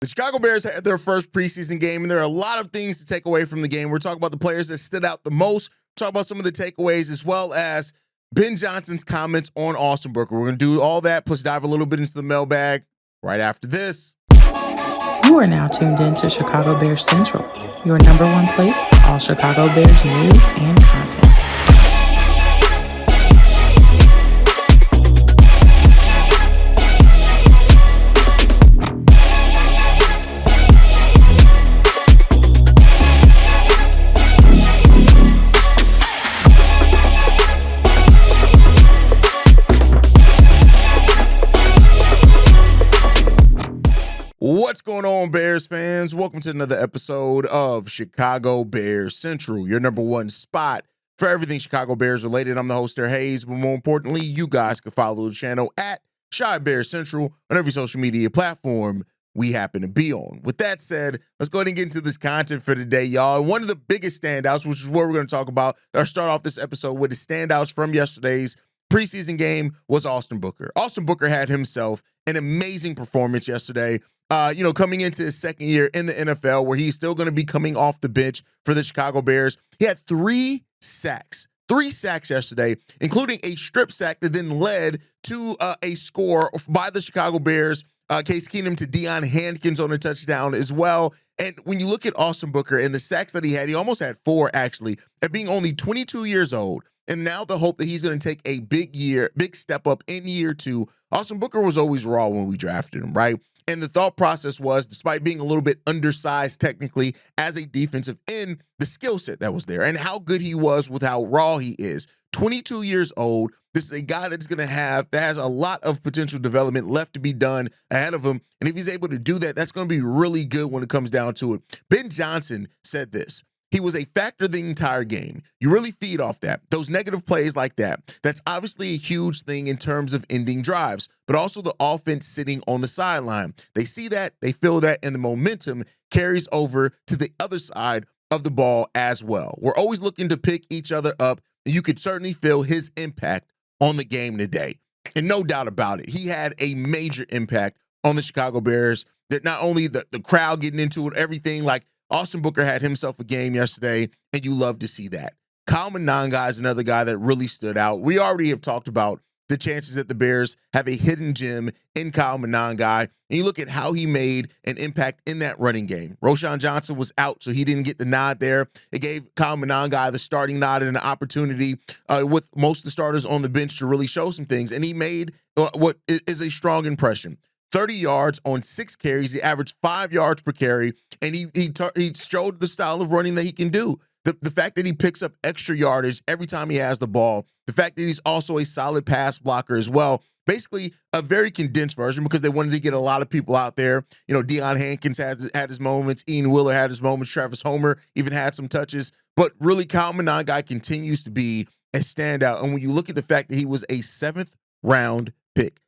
The Chicago Bears had their first preseason game, and there are a lot of things to take away from the game. We're talking about the players that stood out the most, talk about some of the takeaways, as well as Ben Johnson's comments on Austin Booker. We're going to do all that, plus dive a little bit into the mailbag right after this. You are now tuned in to Chicago Bears Central, your number one place for all Chicago Bears news and content. What's going on, Bears fans? Welcome to another episode of Chicago Bears Central, your number one spot for everything Chicago Bears related. I'm the host there, Hayes, but more importantly, you guys can follow the channel at Chi Bears Central on every social media platform we happen to be on. With that said, let's go ahead and get into this content for today, y'all. And one of the biggest standouts, which is what we're going to talk about, or start off this episode with, the standouts from yesterday's preseason game, was Austin Booker. Austin Booker had himself an amazing performance yesterday. Coming into his second year in the NFL, where he's still going to be coming off the bench for the Chicago Bears. He had three sacks yesterday, including a strip sack that then led to a score by the Chicago Bears, Case Keenum to Deion Hankins on a touchdown as well. And when you look at Austin Booker and the sacks that he almost had four, actually, at being only 22 years old. And now the hope that he's going to take a big step up in year two. Austin Booker was always raw when we drafted him, right? And the thought process was, despite being a little bit undersized technically as a defensive end, the skill set that was there and how good he was with how raw he is. 22 years old. This is a guy that has a lot of potential development left to be done ahead of him. And if he's able to do that, that's going to be really good when it comes down to it. Ben Johnson said this. He was a factor the entire game. You really feed off that. Those negative plays like that, that's obviously a huge thing in terms of ending drives, but also the offense sitting on the sideline. They see that, they feel that, and the momentum carries over to the other side of the ball as well. We're always looking to pick each other up. You could certainly feel his impact on the game today. And no doubt about it, he had a major impact on the Chicago Bears. That not only the crowd getting into it, everything, like, Austin Booker had himself a game yesterday, and you love to see that. Kylan Monangai is another guy that really stood out. We already have talked about the chances that the Bears have a hidden gem in Kylan Monangai, and you look at how he made an impact in that running game. Roschon Johnson was out, so he didn't get the nod there. It gave Kylan Monangai the starting nod and an opportunity with most of the starters on the bench to really show some things, and he made what is a strong impression. 30 yards on 6 carries. He averaged 5 yards per carry, and he showed the style of running that he can do. The fact that he picks up extra yardage every time he has the ball, the fact that he's also a solid pass blocker as well. Basically, a very condensed version because they wanted to get a lot of people out there. You know, Deion Hankins had his moments. Ian Wheeler had his moments. Travis Homer even had some touches. But really, Kylan Monangai continues to be a standout. And when you look at the fact that he was a seventh round pick.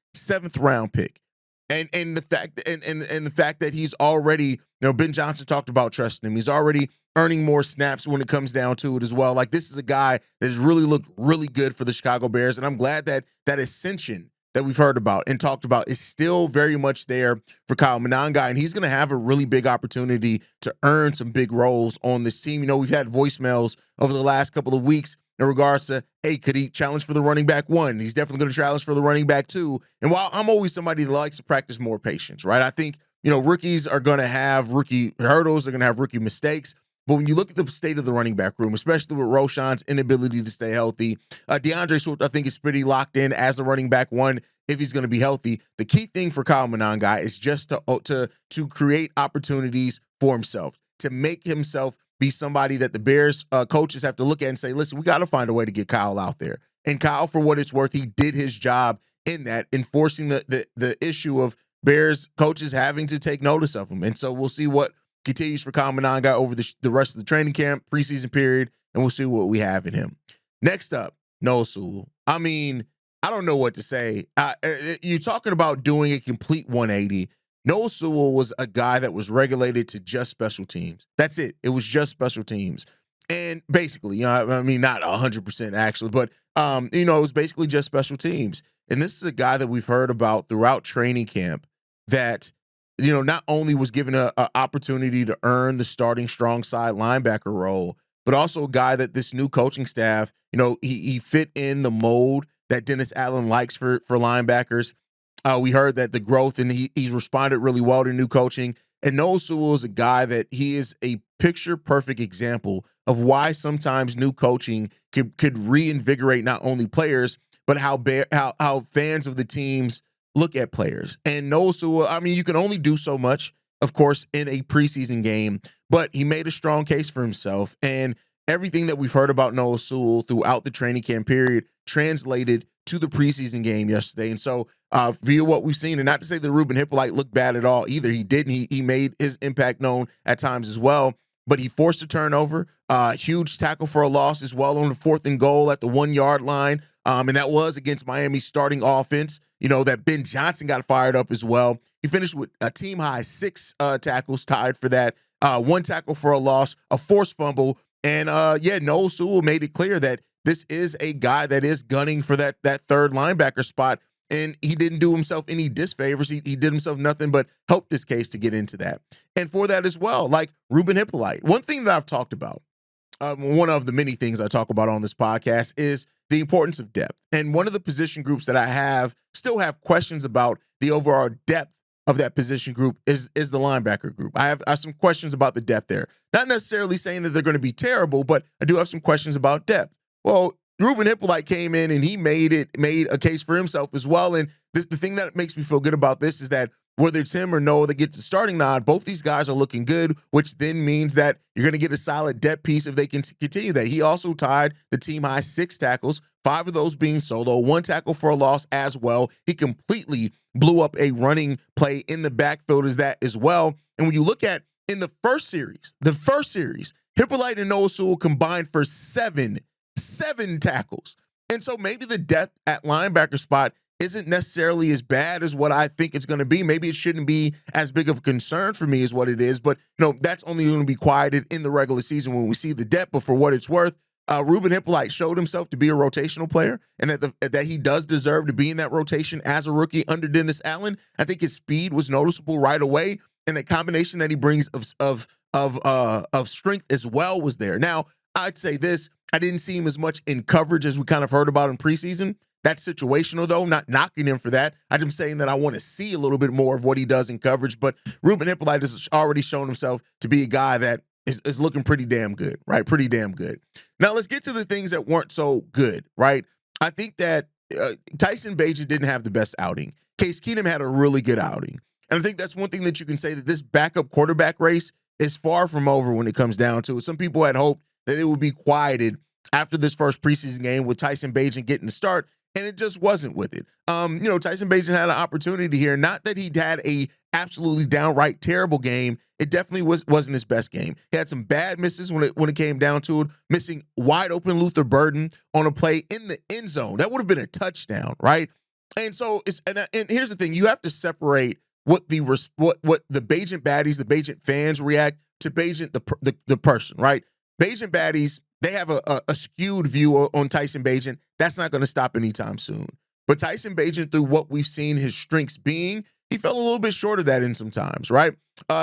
And the fact that he's already, Ben Johnson talked about trusting him. He's already earning more snaps when it comes down to it as well. Like, this is a guy that has really looked really good for the Chicago Bears. And I'm glad that that ascension that we've heard about and talked about is still very much there for Kylan Monangai. And he's going to have a really big opportunity to earn some big roles on this team. We've had voicemails over the last couple of weeks in regards to, hey, could he challenge for the running back 1? He's definitely going to challenge for the running back 2. And while I'm always somebody that likes to practice more patience, right? I think, rookies are going to have rookie hurdles. They're going to have rookie mistakes. But when you look at the state of the running back room, especially with Roschon's inability to stay healthy, DeAndre Swift, I think, is pretty locked in as the running back 1 if he's going to be healthy. The key thing for Kylan Monangai is just to create opportunities for himself, to make himself be somebody that the Bears coaches have to look at and say, listen, we got to find a way to get Kyle out there. And Kyle, for what it's worth, he did his job in that, enforcing the issue of Bears coaches having to take notice of him. And so we'll see what continues for Kylan Monangai over the rest of the training camp, preseason period, and we'll see what we have in him. Next up, Noah Sewell. I mean, I don't know what to say. You're talking about doing a complete 180. Noah Sewell was a guy that was regulated to just special teams. That's it. It was just special teams. And basically, not 100% actually, but, it was basically just special teams. And this is a guy that we've heard about throughout training camp that not only was given a opportunity to earn the starting strong side linebacker role, but also a guy that this new coaching staff, he fit in the mold that Dennis Allen likes for linebackers. We heard that the growth, and he's responded really well to new coaching. And Noah Sewell is a guy that he is a picture-perfect example of why sometimes new coaching could reinvigorate not only players, but how fans of the teams look at players. And Noah Sewell, you can only do so much, of course, in a preseason game, but he made a strong case for himself. And everything that we've heard about Noah Sewell throughout the training camp period translated to the preseason game yesterday. And so via what we've seen, and not to say that Reuben Hippolyte looked bad at all either. He didn't. He made his impact known at times as well, but he forced a turnover, huge tackle for a loss as well on the 4th and goal at the 1-yard line. And that was against Miami's starting offense, that Ben Johnson got fired up as well. He finished with a team high 6 tackles, tied for that, 1 tackle for a loss, a forced fumble. And Noah Sewell made it clear that this is a guy that is gunning for that third linebacker spot. And he didn't do himself any disfavors. He did himself nothing but helped his case to get into that. And for that as well, like Reuben Hippolyte, one thing that I've talked about, one of the many things I talk about on this podcast, is the importance of depth. And one of the position groups that I still have questions about the overall depth of that position group is the linebacker group. I have some questions about the depth there. Not necessarily saying that they're going to be terrible, but I do have some questions about depth. Well, Reuben Hippolyte came in and he made a case for himself as well. And the thing that makes me feel good about this is that whether it's him or Noah that gets the starting nod, both these guys are looking good, which then means that you're going to get a solid depth piece if they can continue that. He also tied the team high 6 tackles, 5 of those being solo, 1 tackle for a loss as well. He completely blew up a running play in the backfield as well. And when you look at in the first series, Hippolyte and Noah Sewell combined for 7 tackles. And so maybe the depth at linebacker spot isn't necessarily as bad as what I think it's going to be. Maybe it shouldn't be as big of a concern for me as what it is, but that's only going to be quieted in the regular season when we see the depth. But for what it's worth, Reuben Hippolyte showed himself to be a rotational player, and that he does deserve to be in that rotation as a rookie under Dennis Allen. I think his speed was noticeable right away, and the combination that he brings of strength as well was there. Now, I'd say this: I didn't see him as much in coverage as we kind of heard about in preseason. That's situational, though. Not knocking him for that. I'm just saying that I want to see a little bit more of what he does in coverage. But Reuben Hippolyte has already shown himself to be a guy that is looking pretty damn good, right? Pretty damn good. Now, let's get to the things that weren't so good, right? I think that Tyson Bagent didn't have the best outing. Case Keenum had a really good outing. And I think that's one thing that you can say, that this backup quarterback race is far from over when it comes down to it. Some people had hoped that it would be quieted after this first preseason game with Tyson Bagent getting the start, and it just wasn't with it. Tyson Bagent had an opportunity here. Not that he had a absolutely downright terrible game. It definitely wasn't his best game. He had some bad misses when it came down to it, missing wide open Luther Burden on a play in the end zone. That would have been a touchdown, right? And so and here's the thing: you have to separate what the Bagent baddies, the Bagent fans react to Bagent the person, right? Bagent baddies, they have a skewed view on Tyson Bagent. That's not going to stop anytime soon. But Tyson Bagent, through what we've seen his strengths being, he fell a little bit short of that in some times, right?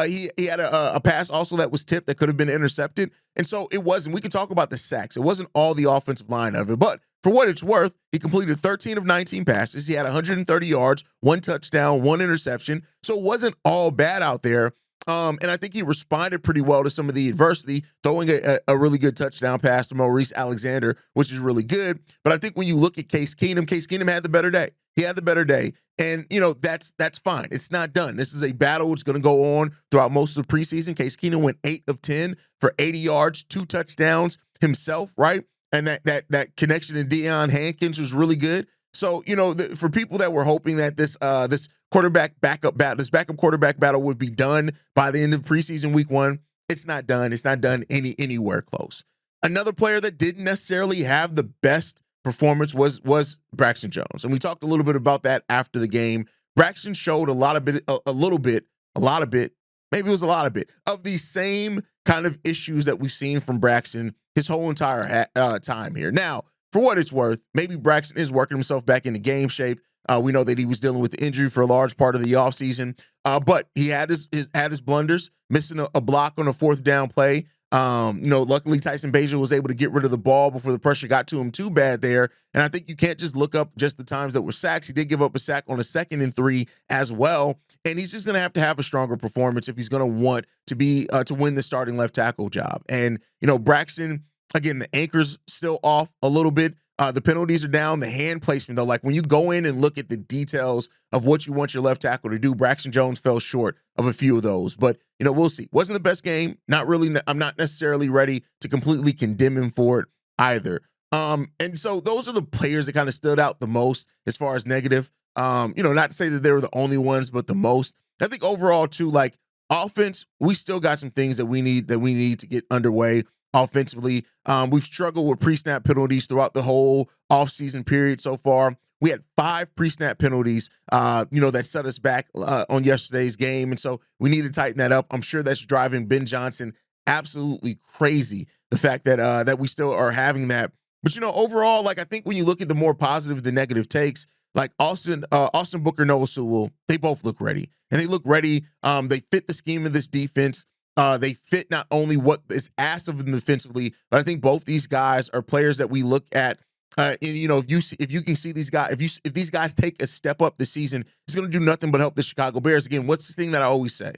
He had a pass also that was tipped that could have been intercepted. And so it wasn't, we can talk about the sacks. It wasn't all the offensive line of it. But for what it's worth, he completed 13 of 19 passes. He had 130 yards, 1 touchdown, 1 interception. So it wasn't all bad out there. And I think he responded pretty well to some of the adversity, throwing a really good touchdown pass to Maurice Alexander, which is really good. But I think when you look at Case Keenum had the better day. He had the better day. And, that's fine. It's not done. This is a battle. It's going to go on throughout most of the preseason. Case Keenum went 8 of 10 for 80 yards, 2 touchdowns himself, right? And that connection to Deion Hankins was really good. So, for people that were hoping that this backup quarterback battle would be done by the end of preseason week 1, it's not done. It's not done anywhere close. Another player that didn't necessarily have the best performance was Braxton Jones. And we talked a little bit about that after the game. Braxton showed a lot of the same kind of issues that we've seen from Braxton his whole entire time here. Now, for what it's worth, maybe Braxton is working himself back into game shape. We know that he was dealing with injury for a large part of the offseason, but he had his blunders, missing a block on a fourth down play. Luckily Tyson Bagent was able to get rid of the ball before the pressure got to him too bad there. And I think you can't just look up just the times that were sacks. He did give up a sack on a 2nd and 3 as well. And he's just going to have a stronger performance if he's going to want to be to win the starting left tackle job. And, Braxton, again, the anchor's still off a little bit. The penalties are down. The hand placement, though, like when you go in and look at the details of what you want your left tackle to do, Braxton Jones fell short of a few of those. But, we'll see. Wasn't the best game. Not really. I'm not necessarily ready to completely condemn him for it either. And so those are the players that kind of stood out the most as far as negative. Not to say that they were the only ones, but the most. I think overall, too, like offense, we still got some things that we need to get underway. Offensively, we've struggled with pre-snap penalties throughout the whole offseason period so far. We had 5 pre-snap penalties, that set us back on yesterday's game. And so we need to tighten that up. I'm sure that's driving Ben Johnson absolutely crazy, the fact that we still are having that. But, overall, like I think when you look at the more positive than negative takes, like Austin Booker, Noah Sewell, they both look ready. And they look ready. They fit the scheme of this defense. They fit not only what is asked of them defensively, but I think both these guys are players that we look at. If you can see these guys, if these guys take a step up this season, it's going to do nothing but help the Chicago Bears. Again, what's the thing that I always say?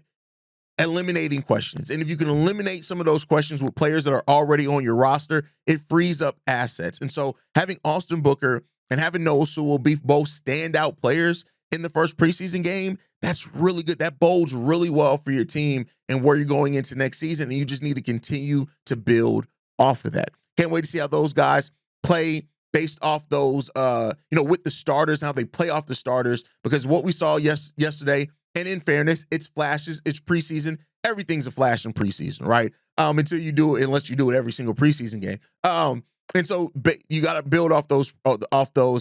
Eliminating questions. And if you can eliminate some of those questions with players that are already on your roster, it frees up assets. And so having Austin Booker and having Noah Sewell be both standout players in the first preseason game, that's really good. That bodes really well for your team and where you're going into next season. And you just need to continue to build off of that. Can't wait to see how those guys play based off those, with the starters, how they play off the starters, because what we saw yesterday, and in fairness, it's flashes, it's preseason. Everything's a flash in preseason, right? Unless you do it every single preseason game. And so you got to build off those,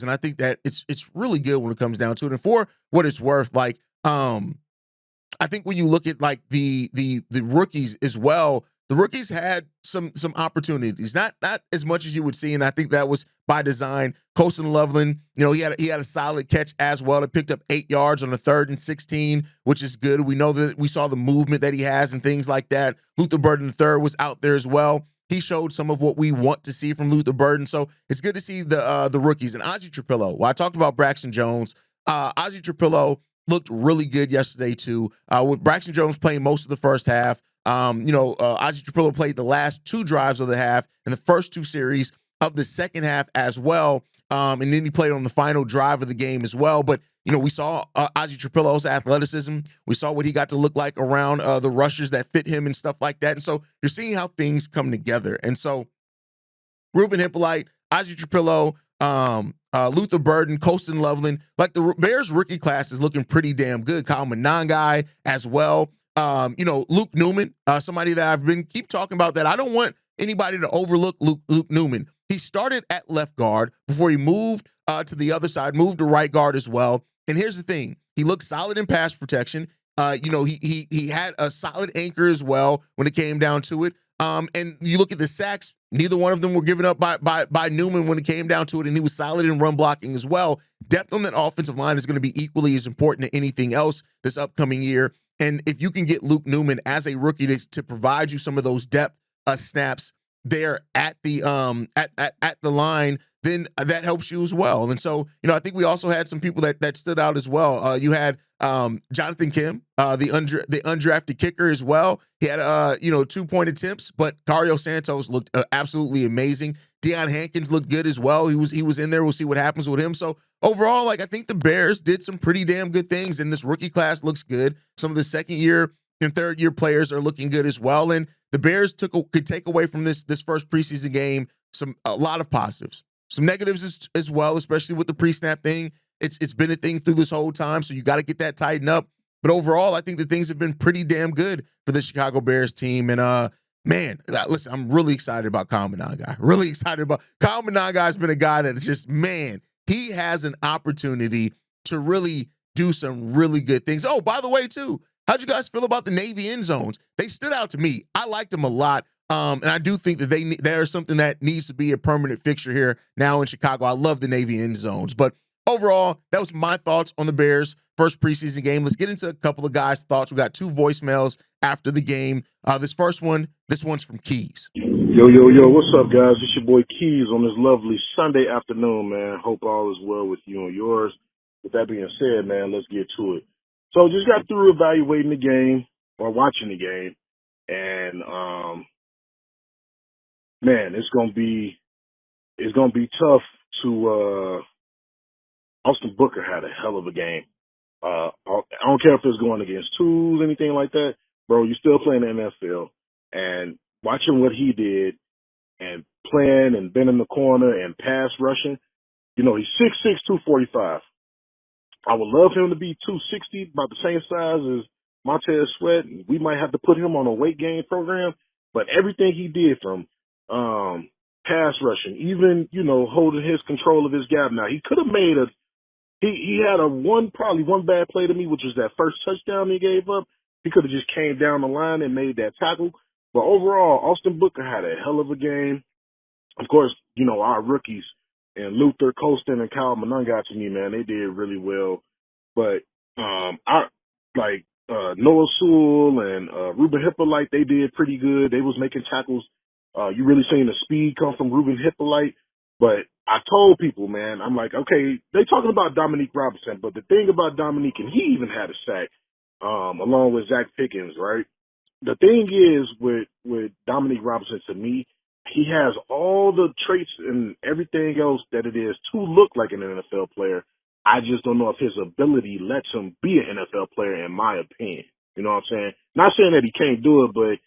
and I think that it's really good when it comes down to it. And for what it's worth, like I think when you look at like the rookies as well, the rookies had some opportunities, not as much as you would see, and I think that was by design. Colston Loveland, he had a solid catch as well. It picked up 8 yards on a 3rd and 16, which is good. We know that we saw the movement that he has and things like that. Luther Burden III was out there as well. He showed some of what we want to see from Luther Burden. So it's good to see the rookies. And Ozzie Trapillo, I talked about Braxton Jones. Ozzie Trapillo looked really good yesterday too. With Braxton Jones playing most of the first half, Ozzie Trapillo played the last 2 drives of the half and the first 2 series of the second half as well. And then he played on the final drive of the game as well. But, we saw Ozzie Trapillo's athleticism. We saw what he got to look like around the rushers that fit him and stuff like that. And so you're seeing how things come together. And so Reuben Hippolyte, Ozzie Trapillo, Luther Burden, Colston Loveland, like the Bears rookie class is looking pretty damn good. Kylan Monangai as well. Luke Newman, somebody that keep talking about that. I don't want anybody to overlook Luke Newman. He started at left guard before he moved to the other side, moved to right guard as well. And here's the thing. He looked solid in pass protection. He had a solid anchor as well when it came down to it. And you look at the sacks, neither one of them were given up by Newman when it came down to it, and he was solid in run blocking as well. Depth on that offensive line is going to be equally as important to anything else this upcoming year. And if you can get Luke Newman as a rookie to provide you some of those depth snaps there at the line, then that helps you as well. And so, I think we also had some people that stood out as well. You had Jonathan Kim, the undrafted kicker as well. He had 2-point attempts, but Cario Santos looked absolutely amazing. Deion Hankins looked good as well. He was in there. We'll see what happens with him. So overall, I think the Bears did some pretty damn good things, and this rookie class looks good. Some of the 2nd year and 3rd year players are looking good as well. And the Bears could take away from this first preseason game a lot of positives. Some negatives as well, especially with the pre-snap thing. It's been a thing through this whole time, so you got to get that tightened up. But overall, I think that things have been pretty damn good for the Chicago Bears team. And man, listen, I'm really excited about Kylan Monangai. Really excited about Kylan Monangai. Has been a guy that just, man, he has an opportunity to really do some really good things. Oh, by the way, too, how'd you guys feel about the Navy end zones? They stood out to me. I liked them a lot. And I do think that there is something that needs to be a permanent fixture here now in Chicago. I love the Navy end zones. But overall, that was my thoughts on the Bears' first preseason game. Let's get into a couple of guys' thoughts. We got 2 voicemails after the game. This one's from Keys. Yo, what's up, guys? It's your boy Keys on this lovely Sunday afternoon, man. Hope all is well with you and yours. With that being said, man, let's get to it. So just got through evaluating the game or watching the game, and man, it's gonna be tough to. Austin Booker had a hell of a game. I don't care if it's going against twos, anything like that, bro. You're still playing the NFL, and watching what he did and playing and bending the corner and pass rushing. You know, he's 6'6", 245. I would love him to be 260, about the same size as Montez Sweat. We might have to put him on a weight gain program, but everything he did from pass rushing, even, you know, holding his control of his gap. Now, he could have made he had probably one bad play to me, which was that first touchdown he gave up. He could have just came down the line and made that tackle. But overall, Austin Booker had a hell of a game. Of course, you know, our rookies and Luther, Colston, and Kylan Monangai, to me, man, they did really well. But Noah Sewell and Reuben Hippolyte, they did pretty good. They was making tackles. You really seen the speed come from Reuben Hippolyte. But I told people, man, I'm like, okay, they talking about Dominique Robinson, but the thing about Dominique, and he even had a sack, along with Zach Pickens, right? The thing is with Dominique Robinson, to me, he has all the traits and everything else that it is to look like an NFL player. I just don't know if his ability lets him be an NFL player, in my opinion. You know what I'm saying? Not saying that he can't do it, but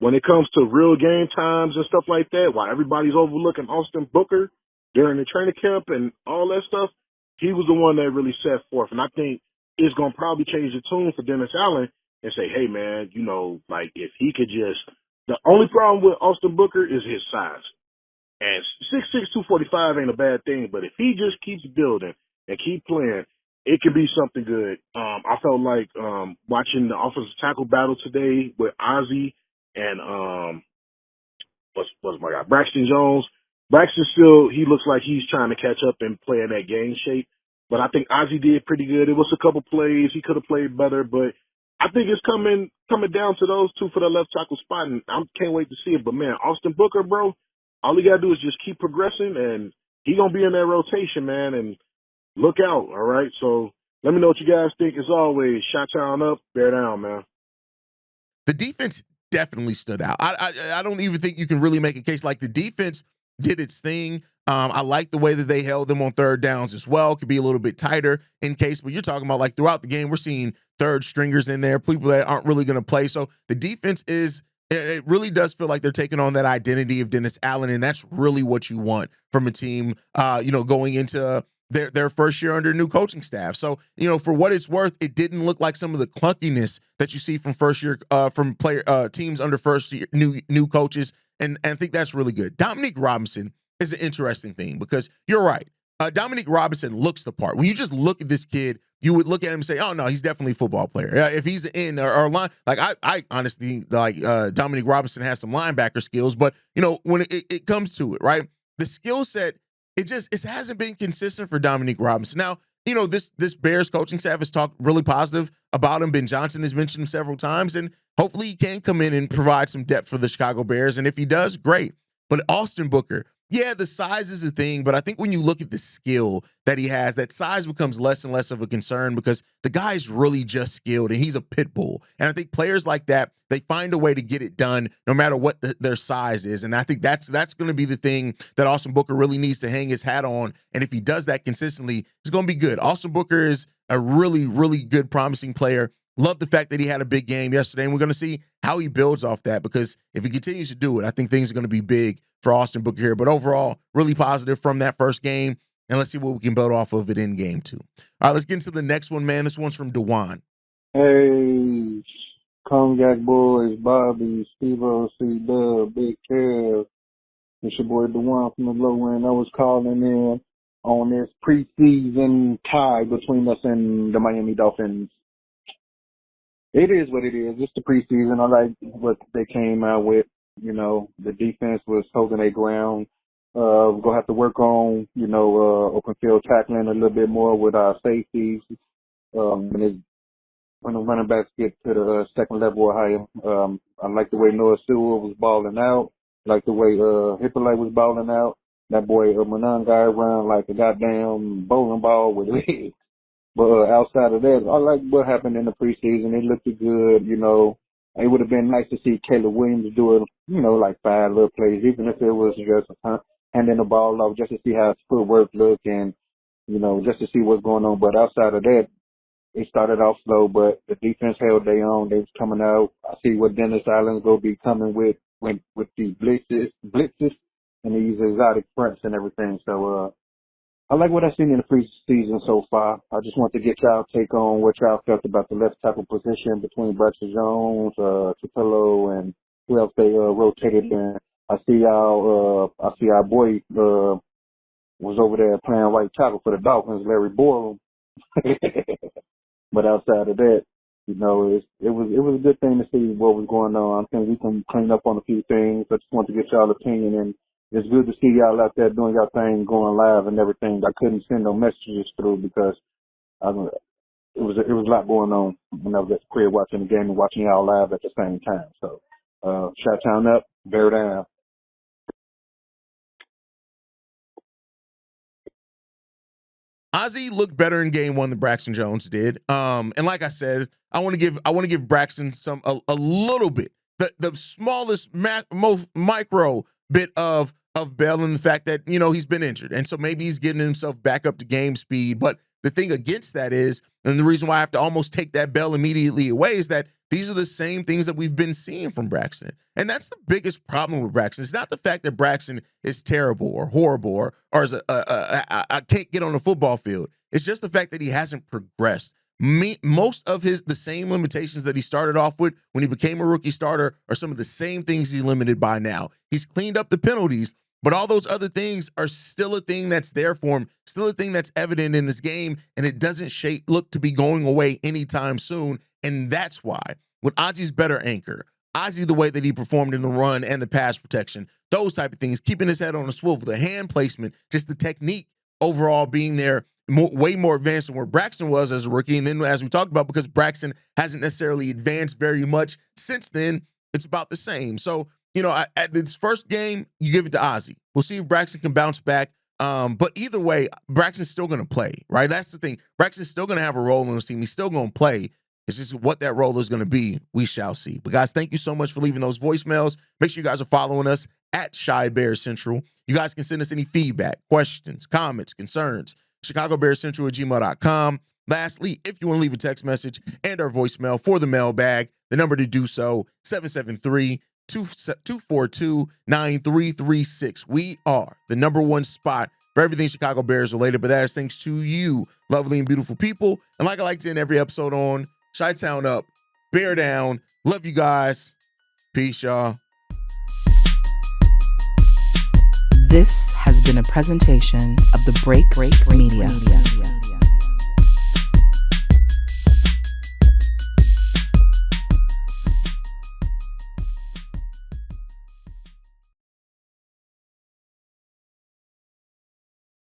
when it comes to real game times and stuff like that, while everybody's overlooking Austin Booker during the training camp and all that stuff, he was the one that really set forth. And I think it's going to probably change the tune for Dennis Allen and say, hey, man, you know, like if he could just – the only problem with Austin Booker is his size. And 6'6", 245 ain't a bad thing, but if he just keeps building and keep playing, it could be something good. I felt like watching the offensive tackle battle today with Ozzie and what's my guy, Braxton Jones. Braxton still, he looks like he's trying to catch up and play in that game shape. But I think Ozzie did pretty good. It was a couple plays. He could have played better, but I think it's coming down to those two for the left tackle spot, and I can't wait to see it. But, man, Austin Booker, bro, all he got to do is just keep progressing, and he going to be in that rotation, man, and look out, all right? So let me know what you guys think. As always, Chi-Town up, bear down, man. The defense definitely stood out. I don't even think you can really make a case. Like, the defense did its thing. I like the way that they held them on third downs as well. Could be a little bit tighter in case, but you're talking about like throughout the game, we're seeing third stringers in there, people that aren't really going to play. So the defense it really does feel like they're taking on that identity of Dennis Allen, and that's really what you want from a team, going into their first year under a new coaching staff. So, for what it's worth, it didn't look like some of the clunkiness that you see from first year from teams under first year new coaches, and I think that's really good. Dominique Robinson is an interesting thing because you're right. Dominique Robinson looks the part. When you just look at this kid, you would look at him and say, "Oh no, he's definitely a football player." If he's in or line, like I honestly like Dominique Robinson has some linebacker skills, but when it comes to it, right, the skill set it hasn't been consistent for Dominique Robinson. Now, this Bears coaching staff has talked really positive about him. Ben Johnson has mentioned him several times, and hopefully he can come in and provide some depth for the Chicago Bears. And if he does, great. But Austin Booker, yeah, the size is a thing, but I think when you look at the skill that he has, that size becomes less and less of a concern because the guy's really just skilled and he's a pit bull. And I think players like that, they find a way to get it done no matter what their size is. And I think that's going to be the thing that Austin Booker really needs to hang his hat on. And if he does that consistently, it's going to be good. Austin Booker is a really, really good, promising player. Love the fact that he had a big game yesterday, and we're going to see how he builds off that because if he continues to do it, I think things are going to be big for Austin Booker here. But overall, really positive from that first game, and let's see what we can build off of it in game 2. All right, let's get into the next one, man. This one's from Dewan. Hey, Cognac Boys, Bobby, Steve-O, C-Dub, Big Kev. It's your boy Dewan from the low end. I was calling in on this preseason tie between us and the Miami Dolphins. It is what it is. It's the preseason. I like what they came out with. The defense was holding their ground. We're going to have to work on, open field tackling a little bit more with our safeties. When the running backs get to the second level or higher, I like the way Noah Sewell was balling out. I like the way Hippolyte was balling out. That boy Monangai run like a goddamn bowling ball with legs. But outside of that, I like what happened in the preseason. It looked good, It would have been nice to see Caleb Williams do it, like 5 little plays, even if it was just handing the ball off, just to see how his footwork looked and, just to see what's going on. But outside of that, it started off slow, but the defense held their own. They was coming out. I see what Dennis Allen's going to be coming with these blitzes, and these exotic fronts and everything. So, I like what I've seen in the preseason so far. I just want to get y'all take on what y'all felt about the left tackle position between Braxton Jones, Trapillo, and who else they rotated in. I see our boy was over there playing right tackle for the Dolphins, Larry Borum. But outside of that, it was a good thing to see what was going on. I think we can clean up on a few things. I just want to get y'all opinion, and it's good to see y'all out there doing y'all thing, going live and everything. I couldn't send no messages through because it was a lot going on when I was at the crib watching the game and watching y'all live at the same time. So, Chi-Town up, bear down. Ozzie looked better in game 1 than Braxton Jones did. And like I said, I want to give Braxton a little bit, the smallest most micro bit of bail in the fact that, he's been injured. And so maybe he's getting himself back up to game speed. But the thing against that is, and the reason why I have to almost take that bell immediately away, is that these are the same things that we've been seeing from Braxton. And that's the biggest problem with Braxton. It's not the fact that Braxton is terrible or horrible or is I can't get on the football field. It's just the fact that he hasn't progressed. Most of the same limitations that he started off with when he became a rookie starter are some of the same things he's limited by now. He's cleaned up the penalties, but all those other things are still a thing that's there for him, still a thing that's evident in his game, and it doesn't look to be going away anytime soon. And that's why, with Ozzie's better anchor, Ozzie the way that he performed in the run and the pass protection, those type of things, keeping his head on a swivel, the hand placement, just the technique overall being there, way more advanced than where Braxton was as a rookie. And then, as we talked about, because Braxton hasn't necessarily advanced very much since then, it's about the same. So, at this first game, you give it to Ozzie. We'll see if Braxton can bounce back. But either way, Braxton's still going to play, right? That's the thing. Braxton's still going to have a role in the team. He's still going to play. It's just what that role is going to be, we shall see. But guys, thank you so much for leaving those voicemails. Make sure you guys are following us at Shy Bear Central. You guys can send us any feedback, questions, comments, concerns, ChicagoBearCentral@gmail.com. Lastly, if you want to leave a text message and our voicemail for the mailbag, the number to do so, 773-242-9336. We are the #1 spot for everything Chicago Bears related, but that is thanks to you, lovely and beautiful people. And like I like to end every episode on, Chi-Town up, bear down. Love you guys. Peace, y'all. This has been a presentation of the Break Media.